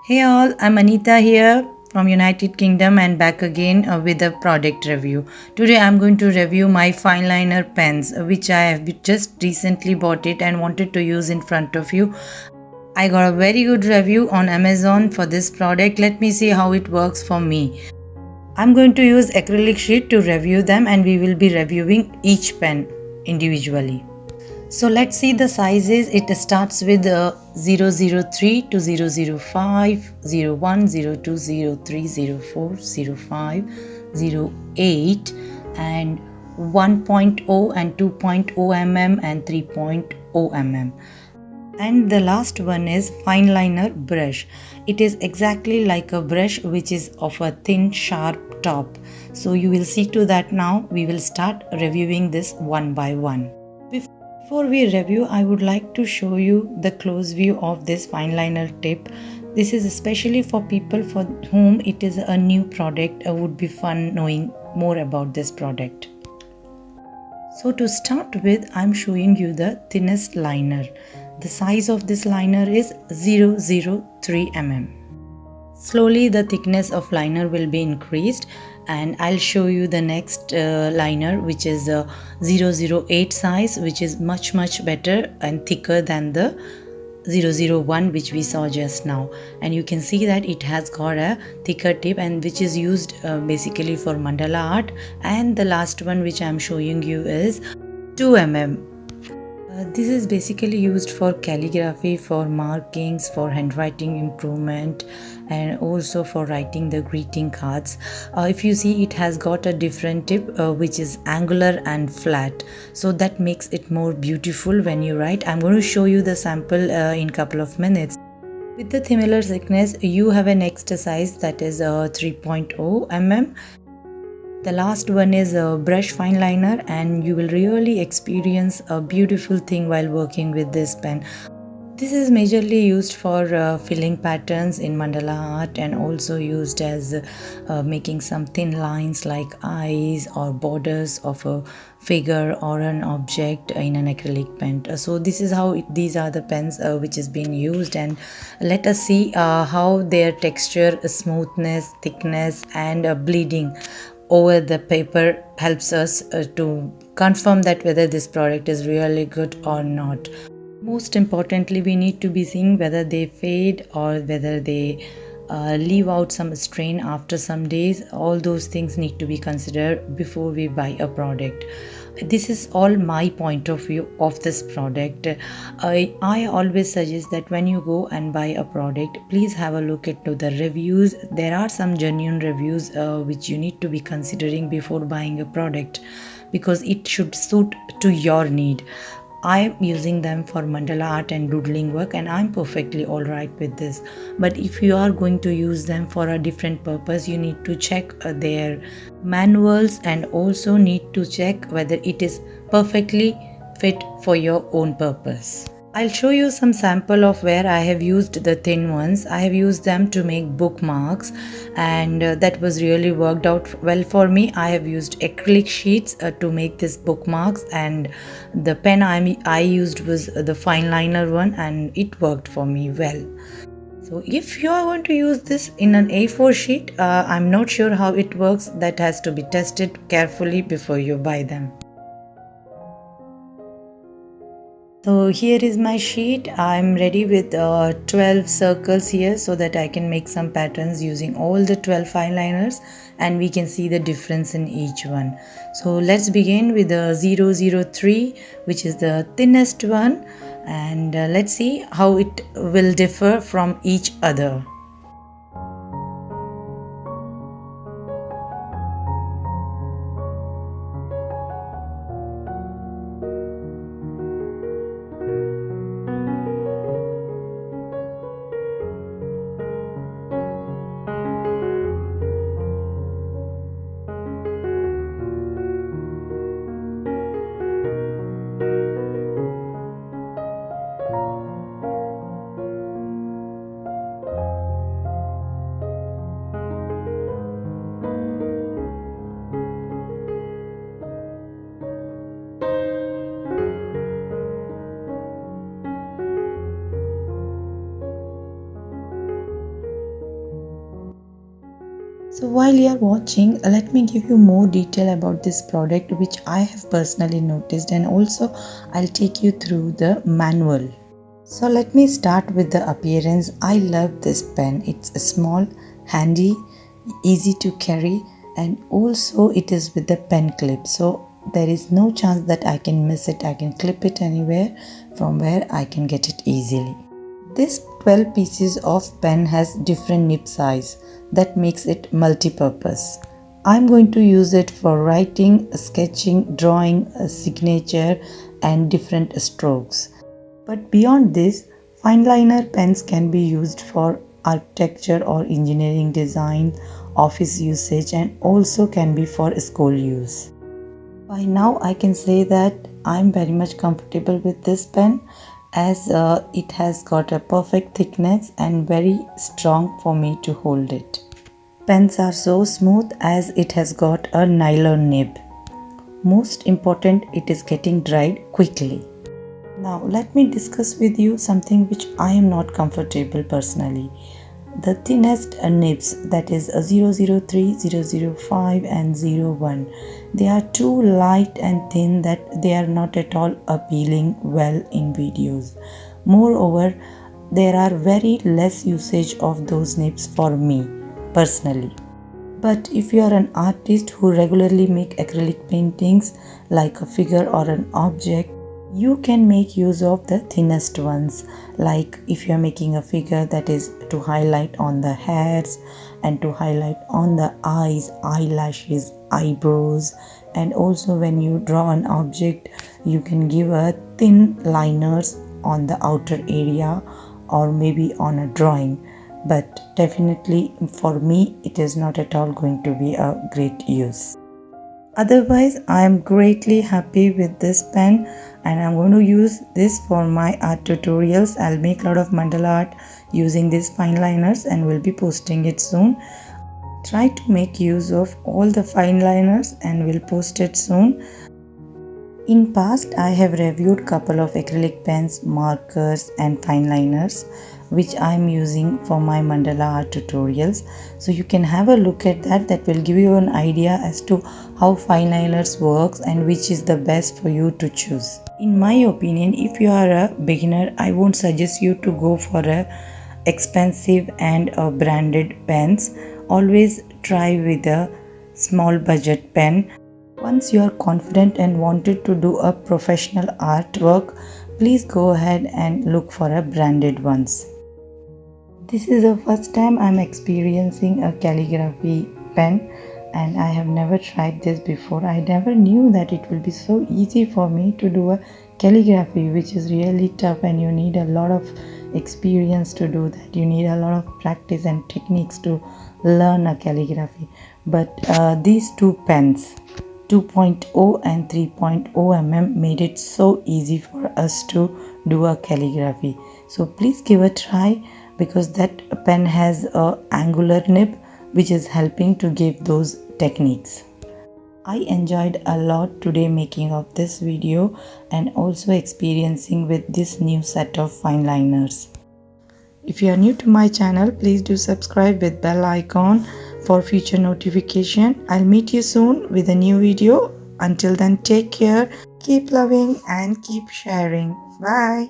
Hey all, I'm Anita here from United Kingdom and back again with a product review. Today I'm going to review my fine liner pens which I have just recently bought it and wanted to use in front of you. I got a very good review on Amazon for this product. Let me see how it works for me. I'm going to use acrylic sheet to review them and we will be reviewing each pen individually. So let's see the sizes. It starts with 003 to 005, 01, 02, 03, 04, 05, 08 and 1.0 and 2.0 mm and 3.0 mm. And the last one is fine liner brush. It is exactly like a brush which is of a thin sharp top. So you will see to that now. We will start reviewing this one by one. Before we review, I would like to show you the close view of this fine liner tip. This is especially for people for whom it is a new product. It would be fun knowing more about this product. So to start with, I'm showing you the thinnest liner. The size of this liner is 003 mm. Slowly the thickness of liner will be increased and I'll show you the next liner which is a 008 size, which is much better and thicker than the 001 which we saw just now. And you can see that it has got a thicker tip and which is used basically for mandala art. And the last one which I'm showing you is 2 mm. This is basically used for calligraphy, for markings, for handwriting improvement, and also for writing the greeting cards. If you see, it has got a different tip which is angular and flat, so that makes it more beautiful when you write. I'm going to show you the sample in couple of minutes. With the similar thickness, you have an exercise that is 3.0 mm. The last one is a brush fine liner and you will really experience a beautiful thing while working with this pen. This is majorly used for filling patterns in mandala art and also used as making some thin lines like eyes or borders of a figure or an object in an acrylic pen. So this is how these are the pens which is being used, and let us see how their texture, smoothness, thickness and bleeding over the paper helps us to confirm that whether this product is really good or not. Most importantly, we need to be seeing whether they fade or whether they leave out some strain after some days. All those things need to be considered before we buy a product. This is all my point of view of this product. I always suggest that when you go and buy a product, please have a look into the reviews. There are some genuine reviews which you need to be considering before buying a product, because it should suit to your need. I'm using them for mandala art and doodling work and I'm perfectly alright with this. But if you are going to use them for a different purpose, you need to check their manuals and also need to check whether it is perfectly fit for your own purpose. I'll show you some sample of where I have used the thin ones. I have used them to make bookmarks and that was really worked out well for me. I have used acrylic sheets to make this bookmarks, and the pen I used was the fine liner one and it worked for me well. So if you are going to use this in an A4 sheet, I'm not sure how it works. That has to be tested carefully before you buy them. So here is my sheet. I'm ready with 12 circles here so that I can make some patterns using all the 12 fine liners and we can see the difference in each one. So let's begin with the 003, which is the thinnest one, and let's see how it will differ from each other. So while you are watching, let me give you more detail about this product which I have personally noticed, and also I'll take you through the manual. So let me start with the appearance. I love this pen. It's small, handy, easy to carry, and also it is with the pen clip. So there is no chance that I can miss it. I can clip it anywhere from where I can get it easily. This 12 pieces of pen has different nib size that makes it multi-purpose. I'm going to use it for writing, sketching, drawing, a signature and different strokes. But beyond this, fine liner pens can be used for architecture or engineering design, office usage, and also can be for school use. By now I can say that I'm very much comfortable with this pen, as it has got a perfect thickness and very strong for me to hold it. Pens are so smooth as it has got a nylon nib. Most important, it is getting dried quickly. Now let me discuss with you something which I am not comfortable personally. The thinnest nibs, that is a 003, 005 and 01. They are too light and thin that they are not at all appealing well in videos. Moreover, there are very less usage of those nibs for me personally. But if you are an artist who regularly make acrylic paintings like a figure or an object, you can make use of the thinnest ones. Like if you are making a figure, that is to highlight on the hairs and to highlight on the eyes, eyelashes, eyebrows, and also when you draw an object, you can give a thin liners on the outer area or maybe on a drawing. But definitely for me, it is not at all going to be a great use. Otherwise, I am greatly happy with this pen, and I'm going to use this for my art tutorials. I'll make a lot of mandala art using these fine liners and will be posting it soon. Try to make use of all the fine liners and will post it soon. In past, I have reviewed couple of acrylic pens, markers and fine liners which I am using for my mandala art tutorials. So you can have a look at that. That will give you an idea as to how fine liners works and which is the best for you to choose. In my opinion, if you are a beginner, I won't suggest you to go for a expensive and branded pens. Always try with a small budget pen. Once you are confident and wanted to do a professional artwork, please go ahead and look for a branded ones. This is the first time I am experiencing a calligraphy pen, and I have never tried this before. I never knew that it will be so easy for me to do a calligraphy, which is really tough and you need a lot of experience to do that. You need a lot of practice and techniques to learn a calligraphy. But these two pens, 2.0 and 3.0 mm, made it so easy for us to do a calligraphy. So please give a try, because that pen has a angular nib which is helping to give those techniques. I enjoyed a lot today making of this video and also experiencing with this new set of fine liners. If you are new to my channel, please do subscribe with bell icon for future notification. I'll meet you soon with a new video. Until then, take care, keep loving and keep sharing. Bye.